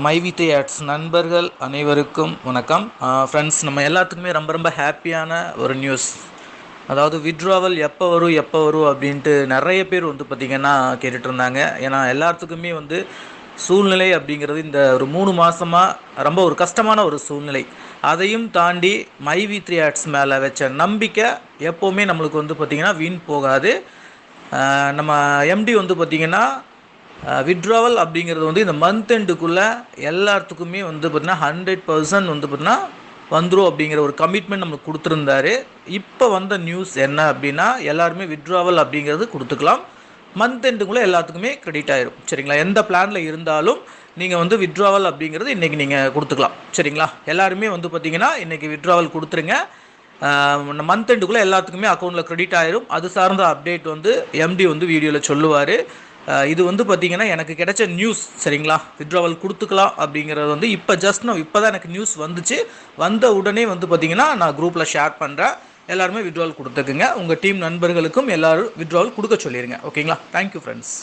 மைவித் ads நண்பர்கள் அனைவருக்கும் வணக்கம். ஃப்ரெண்ட்ஸ், நம்ம எல்லாத்துக்குமே ரொம்ப ரொம்ப ஹாப்பியான ஒரு நியூஸ். அதாவது வித்ட்ராவல் எப்போ வரும் அப்படின்ட்டு நிறைய பேர் வந்து பார்த்திங்கன்னா கேட்டுட்டு இருந்தாங்க. ஏன்னா எல்லாத்துக்குமே வந்து சூழ்நிலை அப்படிங்கிறது இந்த ஒரு 3 மாதமாக ரொம்ப ஒரு கஷ்டமான ஒரு சூழ்நிலை. அதையும் தாண்டி மைவித் ஆட்ஸ் மேலே வச்ச நம்பிக்கை எப்போவுமே நம்மளுக்கு வந்து பார்த்திங்கன்னா வீண் போகாது. நம்ம எம்டி வந்து பார்த்திங்கன்னா வித்ட்ராவல் அப்படிங்கிறது வந்து இந்த மந்த் எண்டுக்குள்ளே எல்லாத்துக்குமே வந்து பார்த்திங்கன்னா 100% வந்து பார்த்திங்கன்னா வந்துடும் அப்படிங்கிற ஒரு கமிட்மெண்ட் நம்மளுக்கு கொடுத்துருந்தாரு. இப்போ வந்த நியூஸ் என்ன அப்படின்னா, எல்லாருமே வித்ட்ராவல் அப்படிங்கிறது கொடுத்துக்கலாம். மந்த் எண்டுக்குள்ளே எல்லாத்துக்குமே கிரெடிட் ஆயிரும். சரிங்களா? எந்த பிளானில் இருந்தாலும் நீங்கள் வந்து வித்ட்ராவல் அப்படிங்கிறது இன்றைக்கி நீங்கள் கொடுத்துக்கலாம். சரிங்களா? எல்லாருமே வந்து பார்த்திங்கன்னா இன்றைக்கி வித்ட்ராவல் கொடுத்துருங்க. மந்த் எண்டுக்குள்ளே எல்லாத்துக்குமே அக்கௌண்ட்டில் கிரெடிட் ஆயிரும். அது சார்ந்த அப்டேட் வந்து எம்டி வந்து வீடியோவில் சொல்லுவார். இது வந்து பார்த்திங்கன்னா எனக்கு கிடைச்ச நியூஸ். சரிங்களா? வித்ட்ராவல் கொடுத்துக்கலாம் அப்படிங்கிறது வந்து இப்போ தான் எனக்கு நியூஸ் வந்துச்சு. வந்த உடனே வந்து பார்த்திங்கன்னா நான் குரூப்பில் ஷேர் பண்ணுறேன். எல்லாருமே வித்ட்ராவல் கொடுத்துக்குங்க. உங்கள் டீம் நண்பர்களுக்கும் எல்லோரும் வித்ட்ராவல் கொடுக்க சொல்லிடுங்க. ஓகேங்களா? Thank you friends.